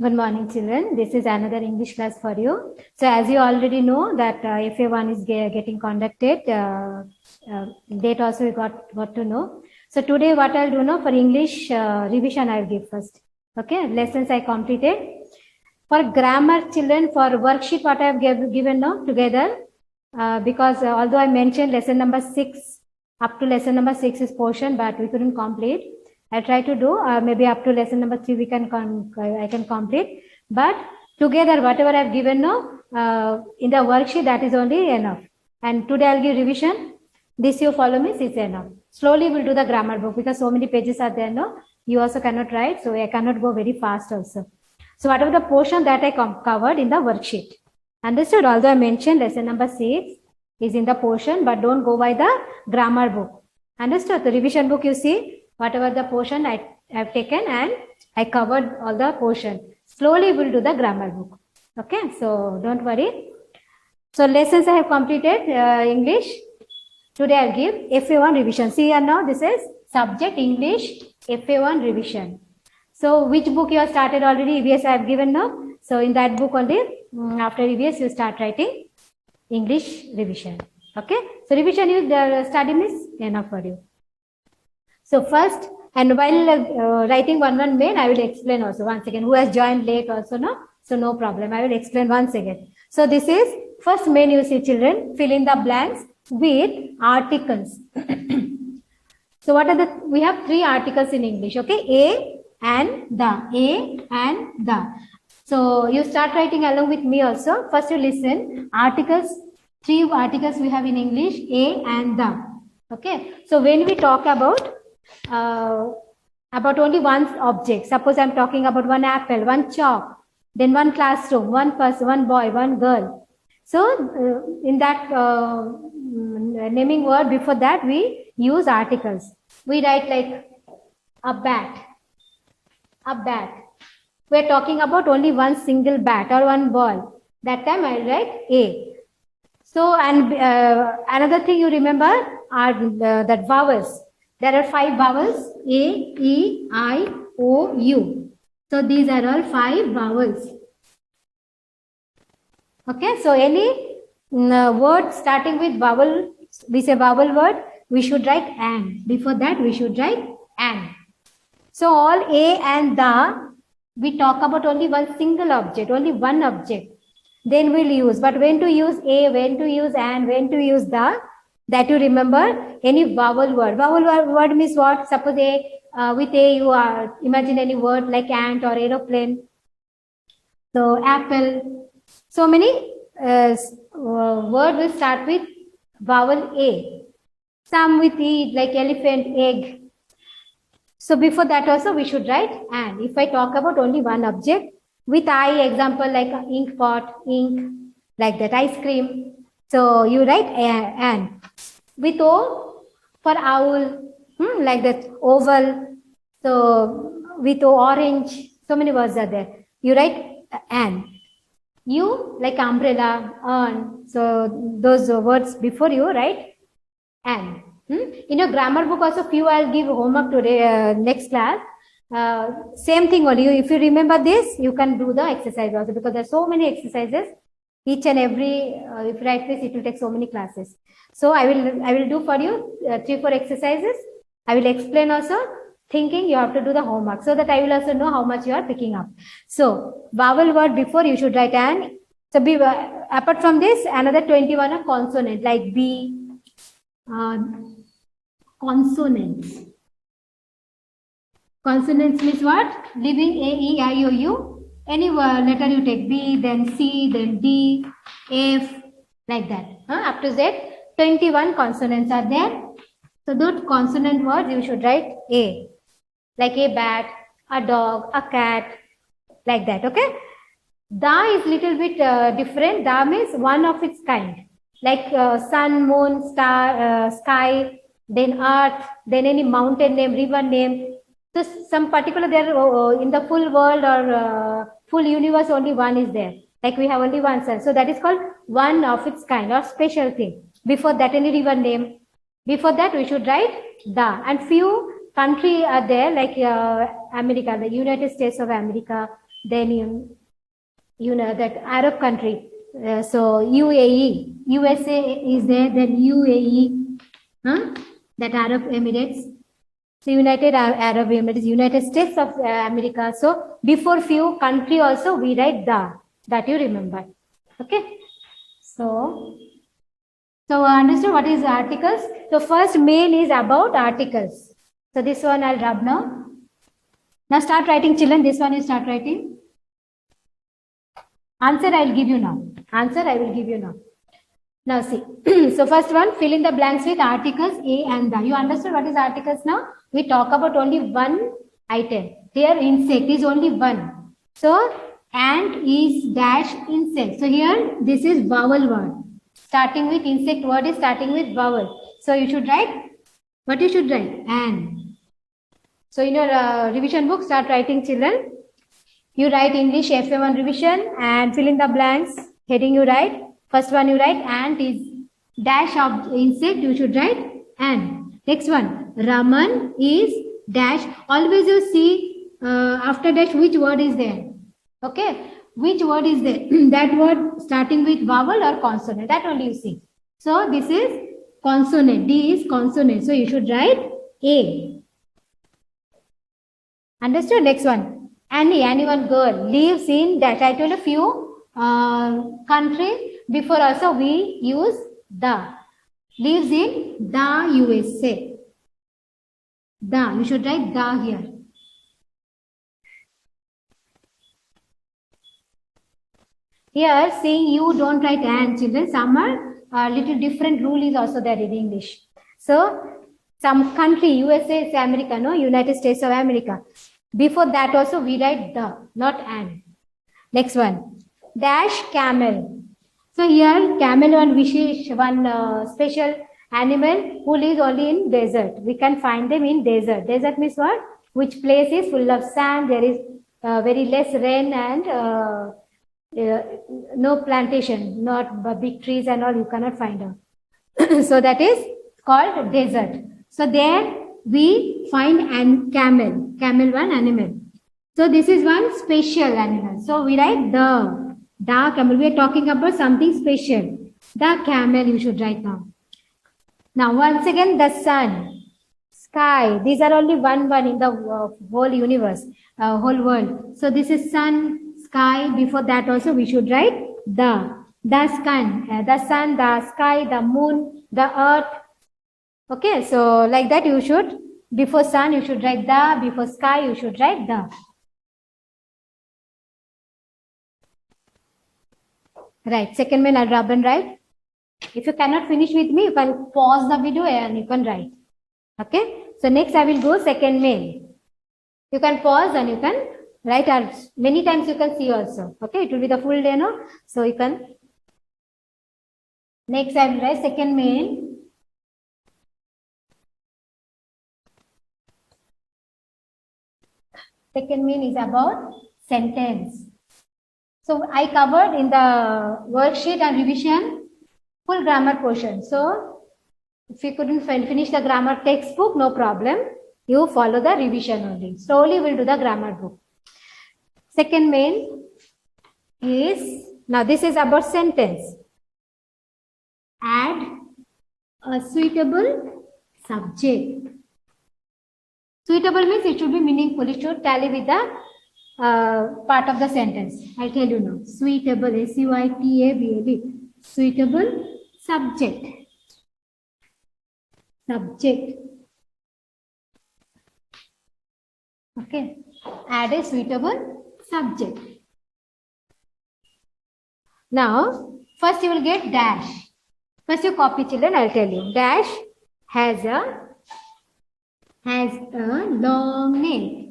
Good morning, children. This is another English class for you. So, as you already know that FA1 is getting conducted, date also we got to know. So, today what I'll do now for English revision I'll give first. Okay, lessons I completed. For grammar, children, for worksheet what I have given now together, because although I mentioned lesson number 6, up to lesson number 6 is portion, but we couldn't complete. I try to do maybe up to lesson number 3 we can I can complete, but together whatever I've given now in the worksheet, that is only enough. And today I'll give revision. This you follow me, is enough. Slowly we'll do the grammar book because so many pages are there. No, you also cannot write, so I cannot go very fast also. So whatever the portion that I covered in the worksheet. Understood? Although I mentioned lesson number 6 is in the portion, but don't go by the grammar book. Understood? The revision book you see. Whatever the portion I have taken and I covered all the portion. Slowly we'll do the grammar book. Okay, so don't worry. So lessons I have completed English. Today I'll give FA1 revision. See here now, this is subject English FA1 revision. So which book you have started already? EVS I have given now. So in that book only, after EVS you start writing English revision. Okay, so revision you study is enough for you. So first, and while writing one main, I will explain also once again. Who has joined late also, no? So no problem. I will explain once again. So this is first main you see, children. Fill in the blanks with articles. So what are the? We have 3 articles in English. Okay, a and the. A and the. So you start writing along with me also. First you listen. Articles. 3 articles we have in English. A and the. Okay. So when we talk about only one object. Suppose I'm talking about one apple, one chalk, then one classroom, one person, one boy, one girl. So in that naming word before that we use articles. We write like a bat, a bat. We're talking about only one single bat or one ball. That time I write a. So and another thing you remember are that vowels. There are 5 vowels, A, E, I, O, U. So these are all 5 vowels. Okay, so any word starting with vowel, we say vowel word, we should write an. Before that, we should write an. So all A and the, we talk about only one single object, only one object. Then we'll use, but when to use A, when to use an, when to use the, that you remember any vowel word. Vowel word means what? Suppose A, with A you imagine any word like ant or aeroplane. So apple. So many word will start with vowel A. Some with E like elephant, egg. So before that also we should write an. If I talk about only one object, with I example like ink pot, ink, like that, ice cream. So you write an. With O for owl, like that, oval. So with O, orange. So many words are there. You write an. U like umbrella, on. So those words before you write an. In your grammar book also few I'll give homework today, next class. Same thing only. If you remember this, you can do the exercise also because there are so many exercises. Each and every, if you write this, it will take so many classes. So I will do for you 3-4 exercises. I will explain also. Thinking you have to do the homework so that I will also know how much you are picking up. So vowel word before you should write an. So apart from this, another 21 are consonant like B. Consonants. Consonants means what? Living A, E, I, O, U. Any letter you take, B, then C, then D, F, like that. Up to Z, 21 consonants are there. So those consonant words you should write A. Like a bat, a dog, a cat, like that. Okay. Da is little bit different. Da means one of its kind. Like sun, moon, star, sky, then earth, then any mountain name, river name. So some particular there in the full world or full universe only one is there. Like we have only one sun. So that is called one of its kind or special thing. Before that any river name. Before that we should write da. And few country are there like America, the United States of America, then you know that Arab country. So UAE, USA is there, then UAE, that Arab Emirates. So United Arab Emirates, United States of America. So before few country also we write the, that you remember. Okay. So understood what is articles? So first main is about articles. So this one I'll rub now. Now start writing, children. This one you start writing. Answer I will give you now. Answer I will give you now. Now see. So first one, fill in the blanks with articles A and the. You understood what is articles now? We talk about only one item. Here insect is only one. So ant is dash insect. So here this is vowel word. Starting with insect word is starting with vowel. So you should write, what you should write? An. So in your revision book, start writing, children. You write English FA1 revision and fill in the blanks. Heading you write. First one you write ant is dash of insect. You should write an. Next one, Raman is dash. Always you see after dash which word is there. Okay. Which word is there? That word starting with vowel or consonant. That only you see. So this is consonant. D is consonant. So you should write A. Understood? Next one. Any one girl lives in dash. I told a few countries. Before also we use the. Lives in the USA. The. You should write the here. Here, seeing you don't write and, children. Some are little different rule is also there in English. So, some country, USA is America, no? United States of America. Before that also we write the, not and. Next one. Dash camel. So here camel one special animal who lives only in desert. We can find them in desert. Desert means what? Which place is full of sand. There is very less rain and no plantation, not big trees and all. You cannot find out. So that is called desert. So there we find an camel. Camel one animal. So this is one special animal. So we write the camel. We are talking about something special. The camel you should write now. Now once again the sun, sky. These are only one in the whole universe, whole world. So this is sun, sky. Before that also we should write the sun, the sky, the moon, the earth. Okay, so like that you should, before sun you should write the, before sky you should write the. Right, second main I'll rub and write. If you cannot finish with me, you can pause the video and you can write. Okay, so next I will go second main. You can pause and you can write as many times you can see also. Okay, it will be the full day, no? So you can. Next I will write second main. Second main is about sentence. So I covered in the worksheet and revision full grammar portion. So if you couldn't finish the grammar textbook, no problem. You follow the revision only. Slowly we'll do the grammar book. Second main is, now this is about sentence. Add a suitable subject. Suitable means it should be meaningful. It should tally with the part of the sentence. I'll tell you now. Suitable, S-U-I-T-A-B-L-E. Suitable subject. Subject. Okay. Add a suitable subject. Now, first you will get dash. First you copy, children, I'll tell you. Dash has a long neck.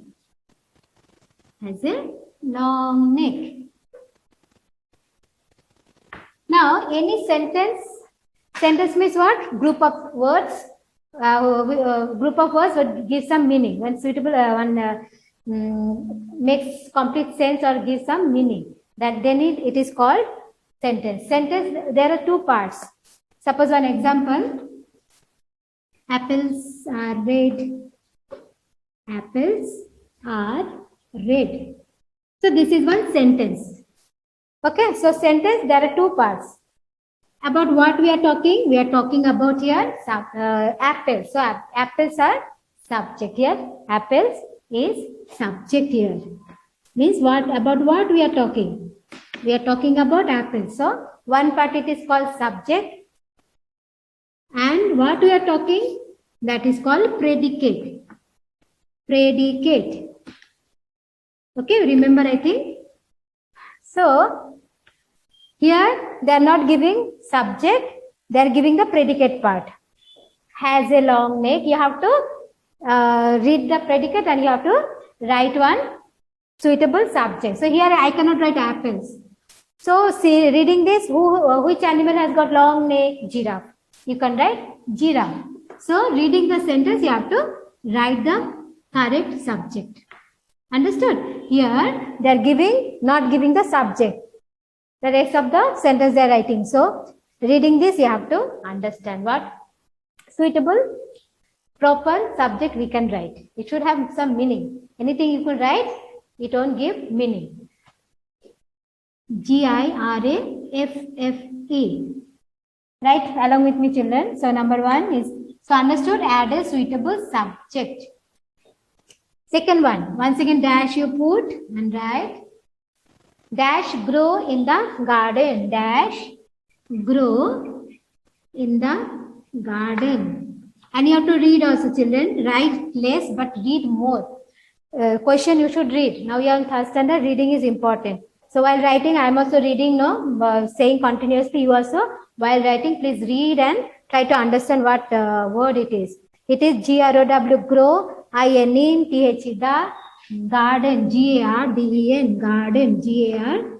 Has a long neck. Now, any sentence means what? Group of words. Group of words would give some meaning. When suitable, makes complete sense or gives some meaning. Then it is called sentence. Sentence, there are two parts. Suppose one example. Apples are red. Apples are red. So this is one sentence. Okay, so sentence, there are two parts. About what we are talking? We are talking about here apples. So apples are subject here. Apples is subject here. Means what, about what we are talking? We are talking about apples. So one part it is called subject. And what we are talking? That is called predicate. Predicate. Okay, remember I think? So here they are not giving subject, they are giving the predicate part. Has a long neck. You have to read the predicate and you have to write one suitable subject. So here I cannot write apples. So see, reading this, which animal has got long neck? Giraffe. You can write giraffe. So reading the sentence, you have to write the correct subject. Understood? Here they are giving, not giving the subject. The rest of the sentence they are writing. So reading this, you have to understand what suitable, proper subject we can write. It should have some meaning. Anything you could write, it won't give meaning. Giraffe. Right, along with me, children. So number one is, so understood, add a suitable subject. Second one, once again dash you put and write. Dash grow in the garden. Dash grow in the garden. And you have to read also, children. Write less but read more. Question you should read. Now you are in third standard, reading is important. So while writing, I am also reading, saying continuously. You also, while writing, please read and try to understand what word it is. It is G-R-O-W, grow, I-N-E-T-H-E, the garden, G-A-R-D-E-N, garden, G-A-R-D-E-N,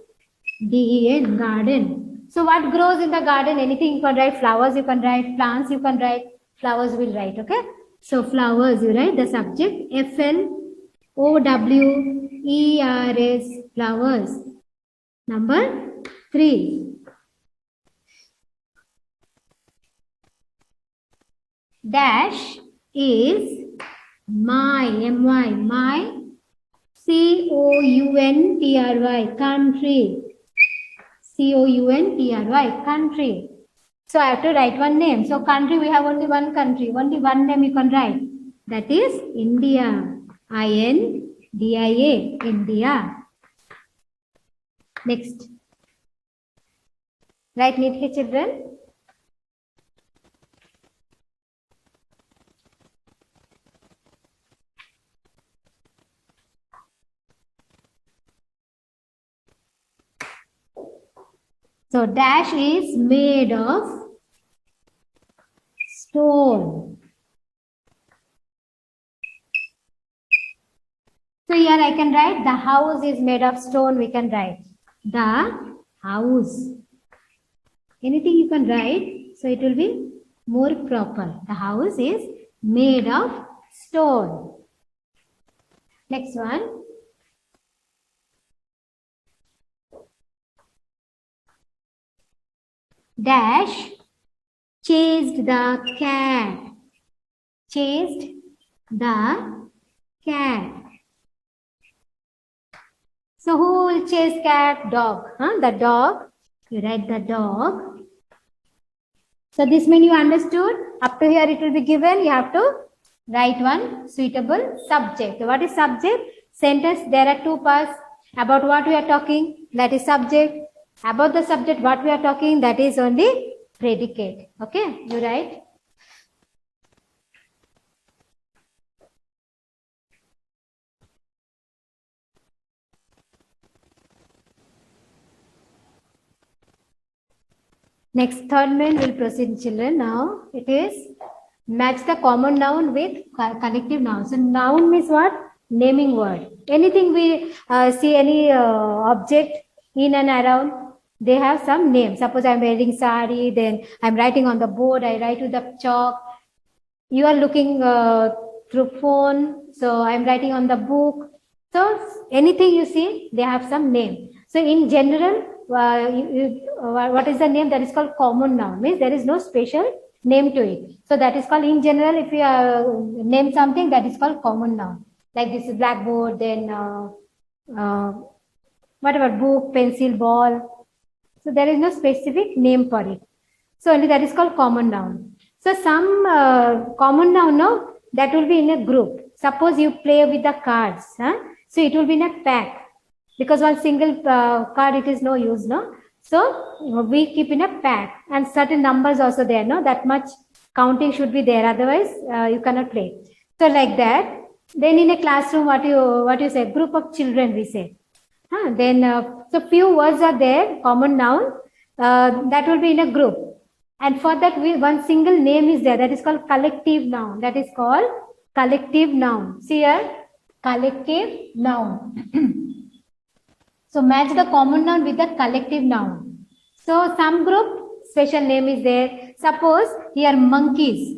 garden. So what grows in the garden? Anything you can write. Flowers you can write, plants you can write, flowers will write, okay? So flowers you write, the subject, F-L-O-W-E-R-S, flowers. Number 3. Dash is my, M-Y, my, C-O-U-N-T-R-Y, country. C-O-U-N-T-R-Y, country. So I have to write one name. So country, we have only one country. Only one name you can write. That is India. I-N-D-I-A, India. Next. Write neatly, children. So dash is made of stone. So here I can write the house is made of stone. We can write the house. Anything you can write, so it will be more proper. The house is made of stone. Next one. Dash chased the cat. Chased the cat. So who will chase cat? Dog. The dog. You write the dog. So this means you understood. Up to here it will be given. You have to write one suitable subject. What is subject? Sentence. There are two parts. About what we are talking, that is subject. About the subject, what we are talking, that is only predicate. Okay, you write. Next, third main will proceed, children. Now it is match the common noun with collective noun. So noun means what? Naming word. Anything we see, any object in and around, they have some name. Suppose I'm wearing sari, then I'm writing on the board, I write with the chalk. You are looking through phone, so I'm writing on the book. So anything you see, they have some name. So in general, what is the name? That is called common noun. Means there is no special name to it. So that is called, in general, if you name something, that is called common noun. Like this is blackboard, then whatever, book, pencil, ball. So there is no specific name for it. So only that is called common noun. So some common noun, no, that will be in a group. Suppose you play with the cards, so it will be in a pack, because one single card it is no use, no. So we keep in a pack, and certain numbers also there, no, that much counting should be there, otherwise you cannot play. So like that. Then in a classroom, what you say, group of children we say. Then so few words are there, common noun, that will be in a group. And for that, one single name is there, that is called collective noun. That is called collective noun. See here, collective noun. So match the common noun with the collective noun. So some group, special name is there. Suppose here monkeys.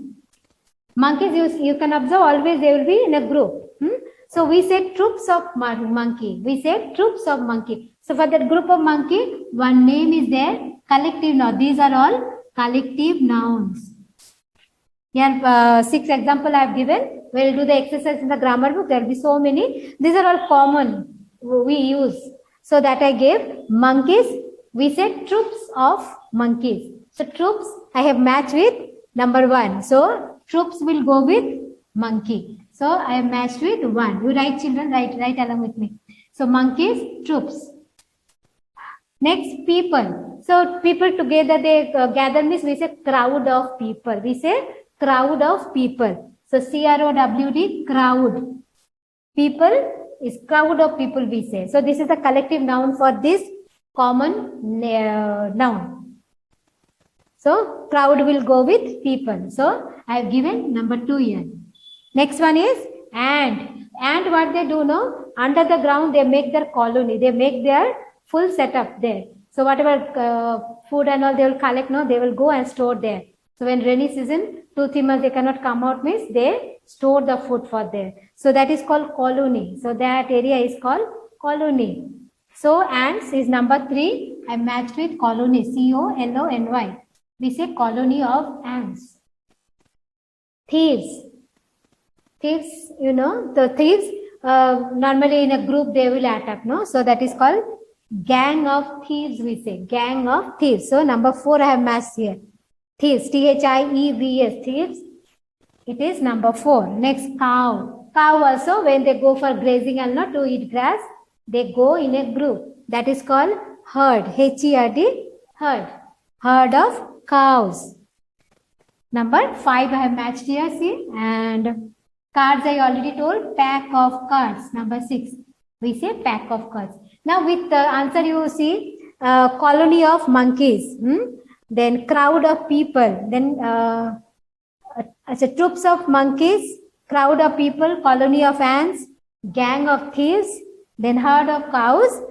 Monkeys, you can observe always they will be in a group. So we say troops of monkey. We say troops of monkey. So for that group of monkey, one name is there, collective noun. These are all collective nouns. Here 6 examples I have given. We will do the exercise in the grammar book. There will be so many. These are all common we use. So that I gave monkeys. We say troops of monkeys. So troops I have matched with number 1. So troops will go with monkey. So I have matched with 1. You write, children, write along with me. So monkeys, troops. Next, people. So people together, they gather means we say crowd of people. We say crowd of people. So CROWD, crowd. People is crowd of people we say. So this is the collective noun for this common noun. So crowd will go with people. So I have given number 2 here. Next one is ant. Ant, what they do now? Under the ground, they make their colony. They make their full setup there. So whatever food and all they will collect now, they will go and store there. So when rainy season, 2-3 months they cannot come out means they store the food for there. So that is called colony. So that area is called colony. So ants is number 3. I matched with colony. COLONY. We say colony of ants. Thieves. Thieves, you know, the thieves normally in a group they will attack, no? So that is called gang of thieves, we say. Gang of thieves. So number 4 I have matched here. Thieves, THIEVS, thieves. It is number 4. Next, cow. Cow also, when they go for grazing and not to eat grass, they go in a group. That is called herd. HERD, herd. Herd of cows. Number 5 I have matched here, see. And cards I already told, pack of cards. Number 6. We say pack of cards. Now with the answer you see, colony of monkeys. Then crowd of people. Then troops of monkeys, crowd of people, colony of ants, gang of thieves, then herd of cows,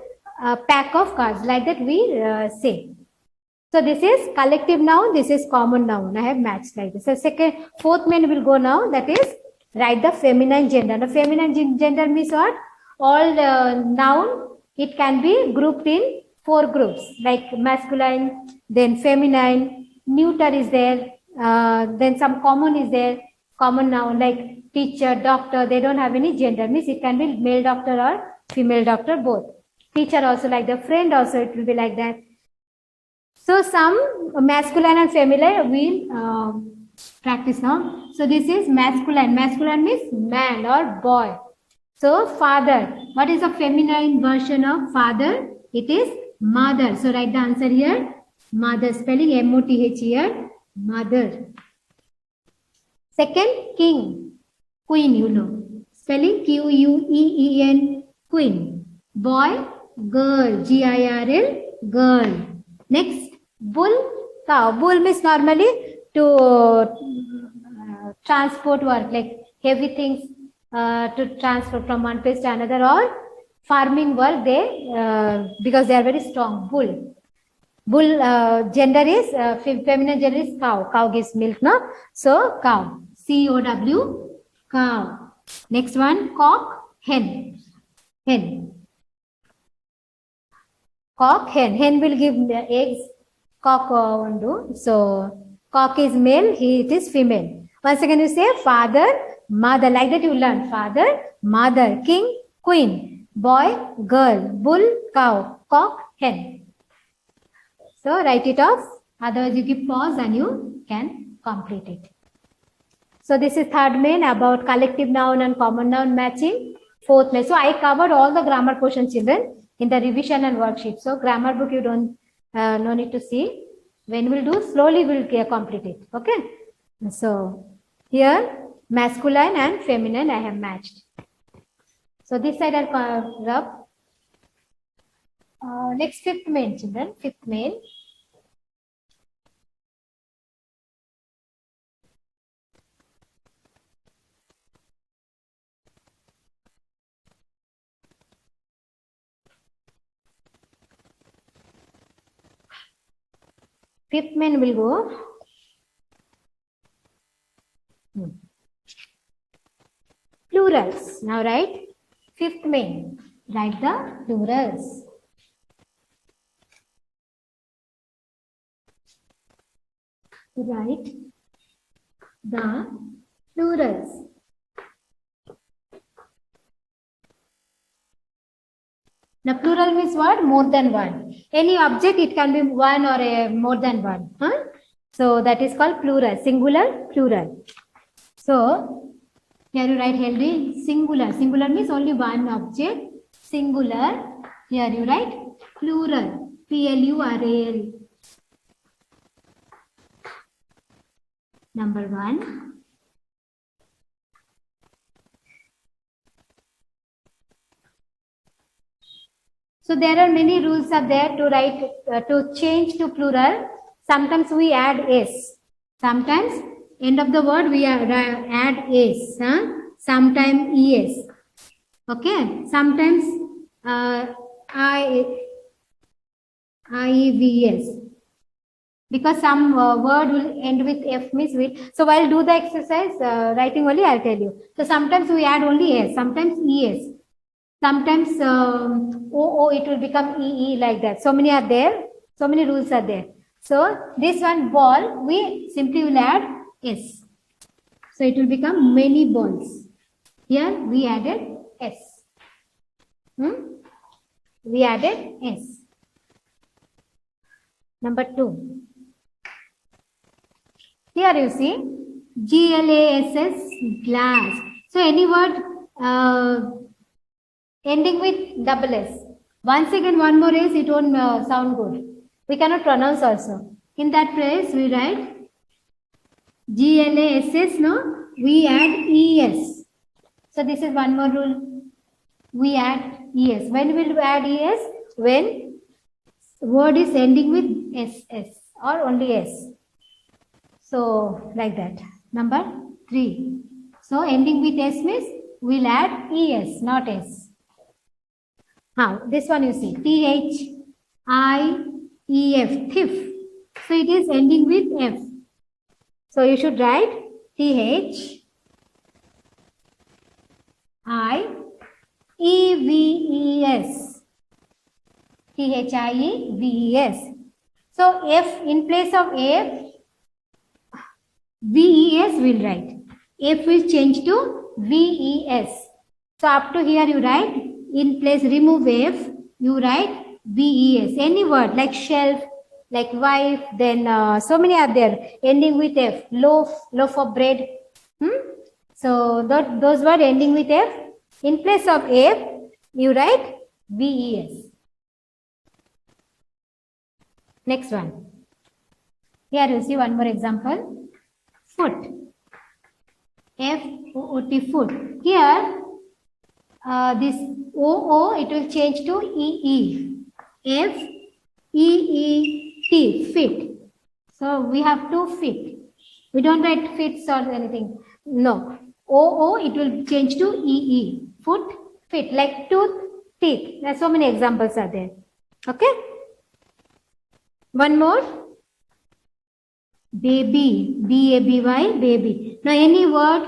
pack of cards. Like that we say. So this is collective noun, this is common noun. I have matched like this. So fourth main will go now, that is write the feminine gender. The feminine gender means what? All noun, it can be grouped in 4 groups, like masculine, then feminine, neuter is there, then some common is there, common noun like teacher, doctor, they don't have any gender, means it can be male doctor or female doctor, both. Teacher also like the friend also, it will be like that. So some masculine and feminine we'll practice now. So this is masculine. Masculine means man or boy. So father. What is the feminine version of father? It is mother. So write the answer here. Mother. Spelling M-O-T-H here. Mother. Second, king. Queen, you know. Spelling Q-U-E-E-N. Queen. Boy, girl. G-I-R-L. Girl. Next, bull, cow. Bull means normally to transport work, like heavy things to transfer from one place to another, or farming work, they because they are very strong. Bull. Bull gender is, feminine gender is cow. Cow gives milk, no? So, cow. C-O-W, cow. Next one, cock, hen. Hen. Cock, hen. Hen will give eggs. Cock won't do. So, cock is male, it is female. Once again, you say father, mother. Like that you learn. Father, mother, king, queen. boy, girl, bull, cow, cock, hen. So write it off. Otherwise you give pause and you can complete it. So this is third main about collective noun and common noun matching. Fourth main. So I covered all the grammar portion, children, in the revision and worksheet. So grammar book you don't no need to see. When we'll do, slowly we'll complete it. Okay. So here masculine and feminine I have matched. So this side I'll rub. Next fifth main, children. Fifth main. Fifth main will go. Plurals. Now write fifth main. Write the plurals. Write the plurals. Now plural means what? More than one. Any object, it can be one or more than one. Huh? So that is called plural. Singular, plural. So here you write healthy singular. Singular means only one object. Singular. Here you write plural. Plural. Number one. So there are many rules are there to write, to change to plural. Sometimes we add s. Sometimes end of the word we add s. Huh? Sometimes es. Okay. Sometimes IEVS. Because some word will end with F means with. So while do the exercise, writing only I'll tell you. So sometimes we add only S, sometimes ES. Sometimes OO, it will become EE like that. So many are there. So many rules are there. So this one ball, we simply will add S. So it will become many balls. Here we added S. We added S. Number 2. Here you see GLASS, glass. So any word ending with double S. Once again one more S, it won't sound good. We cannot pronounce also. In that place we write GLASS, no? We add ES. So this is one more rule. We add ES. When will we add ES? When word is ending with SS or only S. So like that. Number 3. So ending with S means we'll add ES, not S. Now this one you see THIEF, thief. So it is ending with F. So you should write THIEVES. THIEVES. So F, in place of F, VES will write. F will change to VES. So up to here you write, in place remove F, you write VES. Any word like shelf, like wife, then so many are there ending with F. Loaf of bread. So those words ending with F, in place of F, you write VES. Next one. Here you see one more example. Foot. F-O-O-T, foot. Here, this O-O, it will change to E-E. F-E-E-T, fit. So we have to fit. We don't write fits or anything. No. O-O, it will change to E-E. Foot, fit. Like tooth, teeth. There are so many examples are there. Okay? One more. Baby, B-A-B-Y, baby. Now any word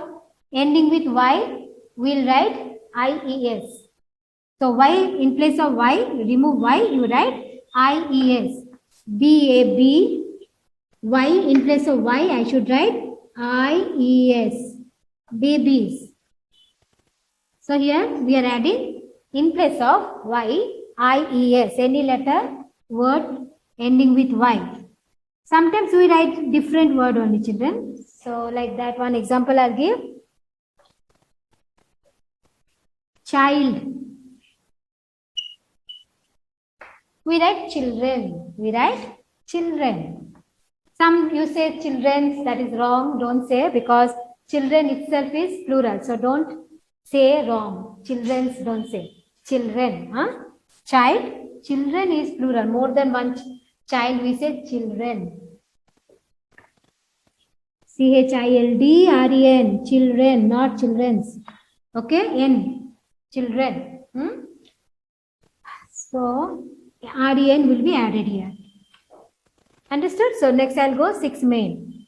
ending with Y, we'll write I-E-S. So Y, in place of Y, remove Y, you write I-E-S. B-A-B-Y, in place of Y, I should write I-E-S. Babies. So here we are adding In place of Y, I-E-S, any letter, word ending with Y. Sometimes we write different word only, children. So like that one example I'll give. Child. We write children. We write children. Some you say children, that is wrong. Don't say, because children itself is plural. So don't say wrong. Children's don't say. Children. Huh? Child. Children is plural. More than one child we say children. C-H-I-L-D-R-E-N. Children, not children's. Okay? N. Children. So R-E-N will be added here. Understood? So next I'll go 6 main.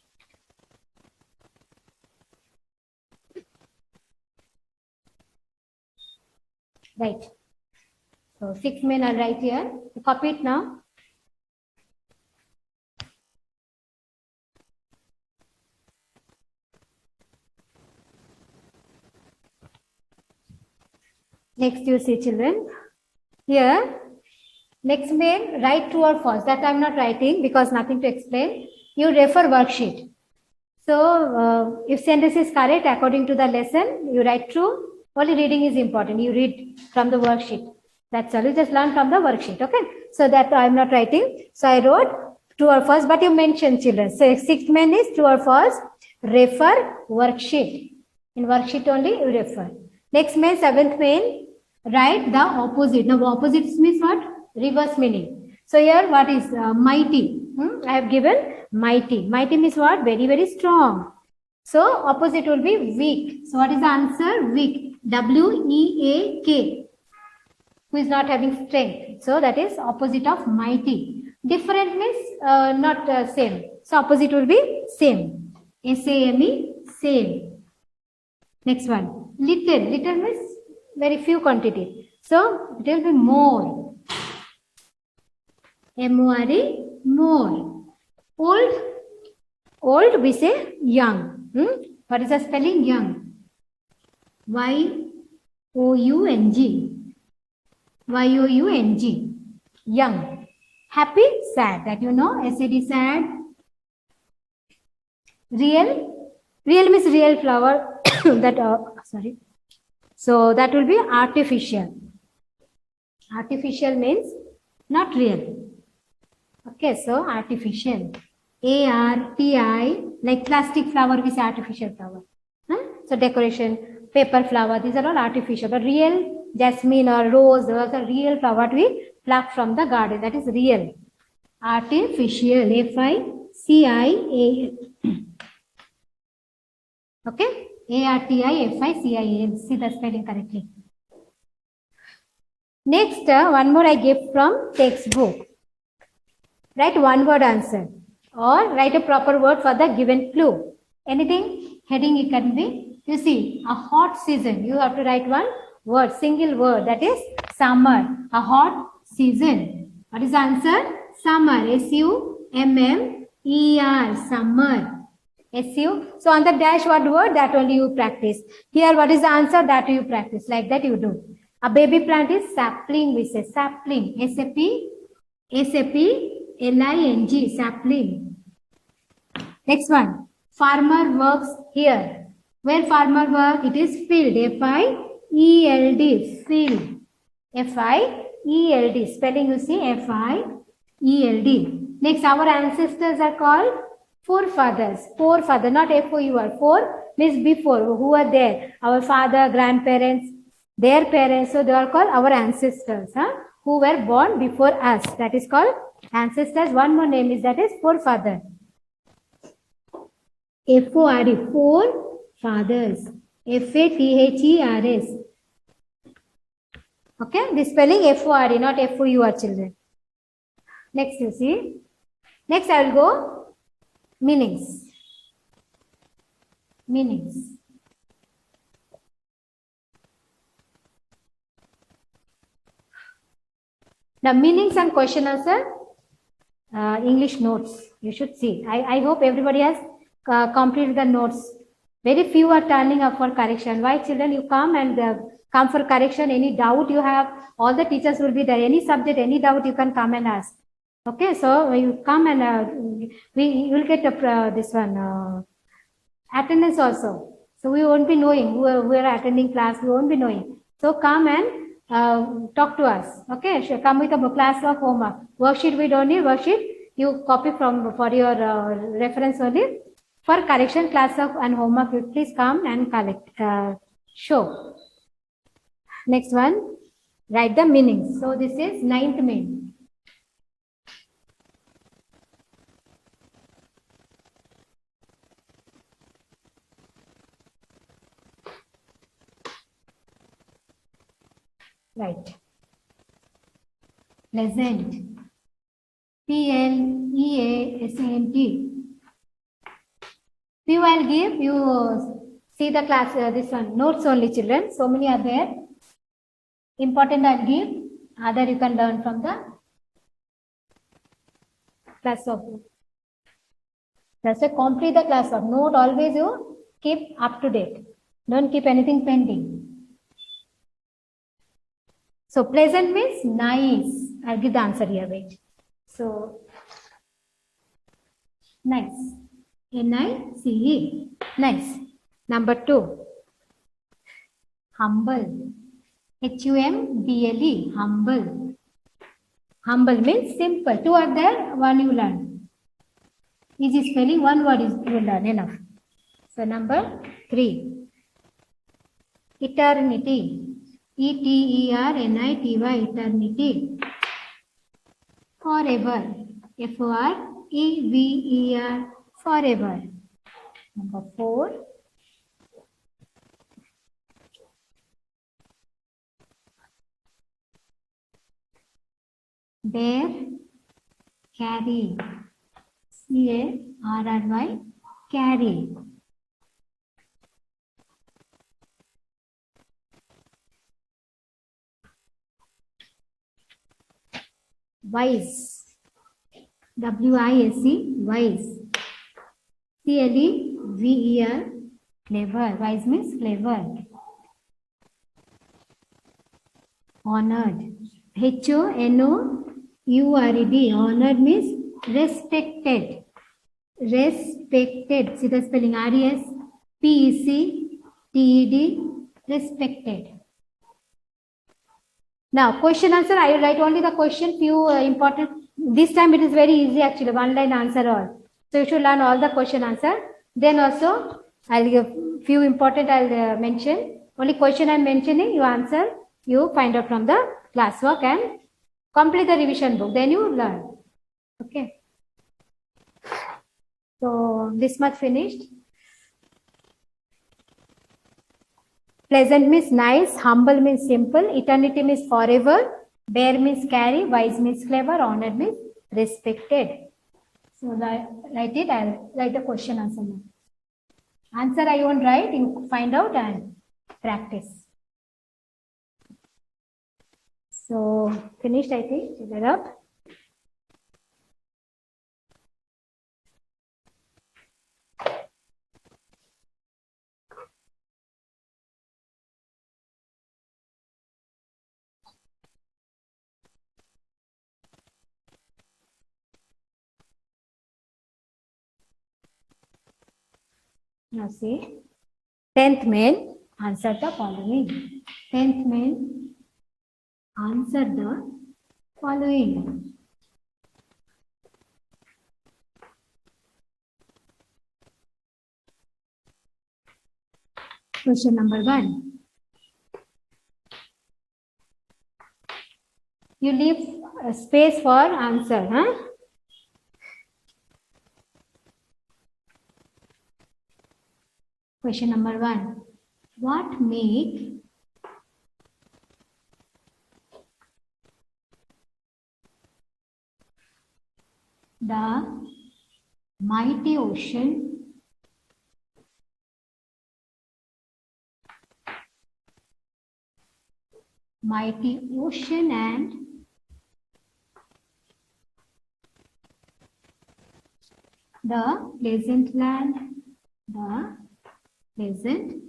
Right. So 6 main I'll write here. Copy it now. Next you see, children. Here, next main, write true or false. That I'm not writing because nothing to explain. You refer worksheet. So if sentence is correct according to the lesson, you write true. Only reading is important. You read from the worksheet. That's all. You just learn from the worksheet. Okay. So that I'm not writing. So I wrote true or false, but you mentioned, children. So 6th main is true or false. Refer worksheet. In worksheet only you refer. Next main, 7th main, write the opposite. Now opposite means what? Reverse meaning. So here what is mighty? I have given mighty. Mighty means what? Very, very strong. So opposite will be weak. So what is the answer? Weak. W-E-A-K. Who is not having strength. So that is opposite of mighty. Different means not same. So opposite will be same. S-A-M-E, same. Next one. Little. Little means very few quantity. So it will be more. M-O-R-E, more. Old. Old we say young. What is the spelling? Young. Y-O-U-N-G. Y-O-U-N-G. Young. Happy, sad. That you know. S-A-D, sad. Real. Real means real flower. That sorry. So that will be artificial. Artificial means not real. Okay, so artificial. A-R-T-I, like plastic flower, we say artificial flower. So decoration, paper flower, these are all artificial. But real jasmine or rose, those are real flower we pluck from the garden. That is real. Artificial, F-I-C-I-A-L. Okay, A-R-T-I-F-I-C-I-A-L. See the spelling correctly. Next, one more I gave from textbook. Write one word answer or write a proper word for the given clue. Anything, heading it can be. You see, a hot season. You have to write one word, single word. That is summer. A hot season. What is the answer? Summer. S-U-M-M-E-R. Summer. S-U. So on the dash what word? That only you practice. Here what is the answer? That you practice. Like that you do. A baby plant is sapling. We say sapling. S-A-P-L-I-N-G. Sapling. Next one. Farmer works here. Where farmer work? It is field. F-I-E-L-D. Field. F-I-E-L-D. Spelling you see F-I-E-L-D. Next, our ancestors are called forefathers. Forefather, not F-O-U-R. Four means before. Who are there? Our father, grandparents, their parents. So they are called our ancestors. Who were born before us. That is called ancestors. One more name is that is forefather. F-O-R-E. Forefathers. F-A-T-H-E-R-S. Okay. The spelling F-O-R-E, not F-O-U-R, children. Next you see. Next I will go meanings. Meanings. The meanings and question answer, English notes. You should see. I hope everybody has completed the notes Very few are turning up for correction. Why, children? You come and come for correction. Any doubt you have, all the teachers will be there. Any subject, any doubt, you can come and ask. Okay, so you come and you will get this one attendance also. So we won't be knowing who are attending class. We won't be knowing. So come and talk to us. Okay, so come with a class of homework. Worksheet we don't need. Worksheet you copy from for your reference only. For correction class of and homework, you please come and collect. Show. Next one, write the meanings. So this is 9th meaning. Right. Pleasant. Pleasant. Few I'll give you. See the class. This one notes only, children. So many are there. Important I'll give. Other you can learn from the class of. That's a complete the class of. Note always you keep up to date. Don't keep anything pending. So pleasant means nice. I'll give the answer here. Wait. So nice. Nice. Nice. Number 2. Humble. Humble. Humble. Humble means simple. 2 are there. 1 you learn. Easy spelling. 1 word is you learn. Enough. So number 3. Eternity. Eternity. Eternity. Forever. Forever. Forever. Number 4. Bear. Carry. Carry. Carry. Wise. W-I-S-E. Wise. C-L-E-V-E-R. Clever. Wise means clever. Honored. H-O-N-O-U-R-E-D. Honored means respected. Respected. See the spelling. R-E-S-P-E-C-T-E-D. Respected. Now, question answer. I will write only the question. Few important. This time it is very easy actually. 1 line answer all. So you should learn all the question answer. Then also I'll give few important. I'll mention. Only question I'm mentioning. You answer. You find out from the classwork and complete the revision book. Then you learn. Okay. So this much finished. Pleasant means nice. Humble means simple. Eternity means forever. Bear means carry. Wise means clever. Honored means respected. So write it. I'll write the question answer now. Answer I won't write. You find out and practice. So finished, I think. Fill it up. Now see. 10th main, answer the following. 10th main, answer the following. Question number 1. You leave a space for answer, huh? Question number 1. What make the mighty ocean and the pleasant land, Pleasant.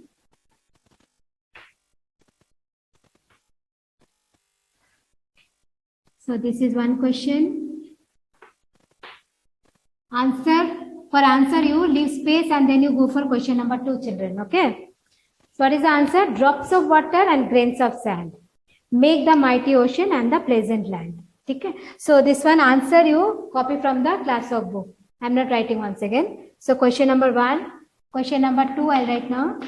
So this is one question. Answer. For answer, you leave space and then you go for question number 2, children. Okay. So what is the answer? Drops of water and grains of sand make the mighty ocean and the pleasant land. Okay. So this one answer you copy from the class of book. I am not writing once again. So question number 1. Question number 2 I'll write now.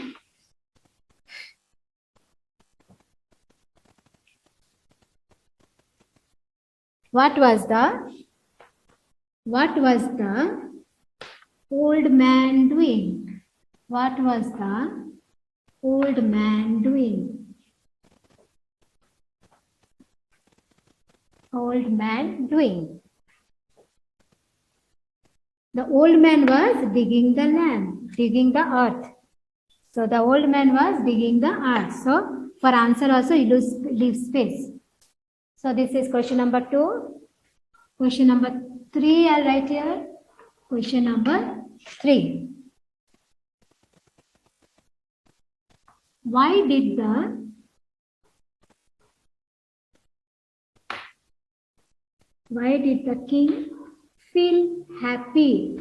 What was the old man doing? What was the old man doing? Old man doing. The old man was digging the land, digging the earth. So the old man was digging the earth. So for answer also you leave space. So this is question number 2. Question number 3 I'll write here. Question number 3. Why did the king feel happy?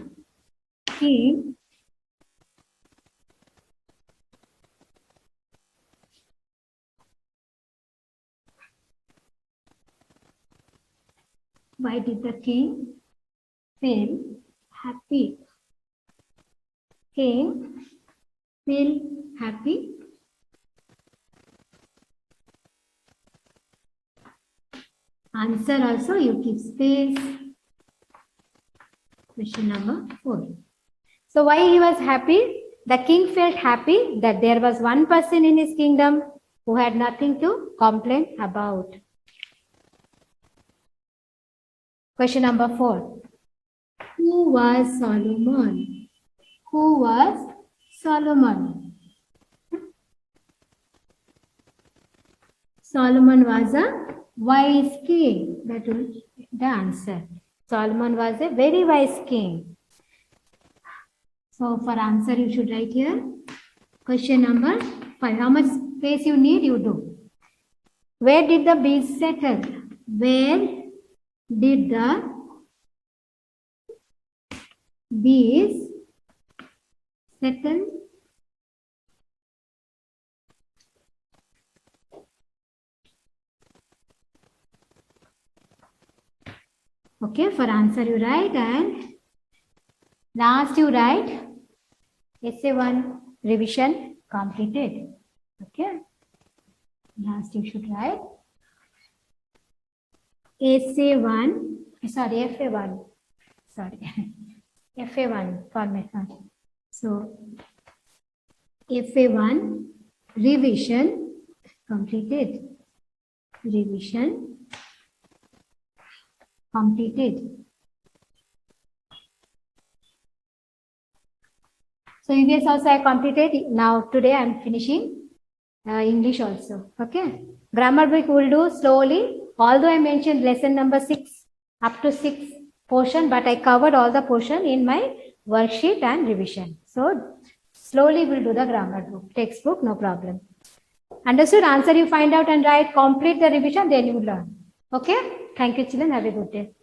Why did the king feel happy? King feel happy? Answer also you keep space. Question number 4. So why he was happy? The king felt happy that there was one person in his kingdom who had nothing to complain about. Question number 4. Who was Solomon? Who was Solomon? Solomon was a wise king. That will be the answer. Solomon was a very wise king. So for answer you should write here. Question number 5. How much space you need, you do. Where did the bees settle? Where did the bees settle? Okay, for answer you write, and last you write essay 1 revision completed. Okay, last you should write essay 1, sorry, FA1, sorry, FA1 format. So FA1 revision completed. Revision completed. So EVS also I completed. Now today I am finishing English also. Okay. Grammar book will do slowly. Although I mentioned lesson number 6 up to 6 portion, but I covered all the portion in my worksheet and revision. So slowly we'll do the grammar book, textbook, no problem. Understood? Answer you find out and write, complete the revision, then you learn. Okay? Thank you, children. Have a good day.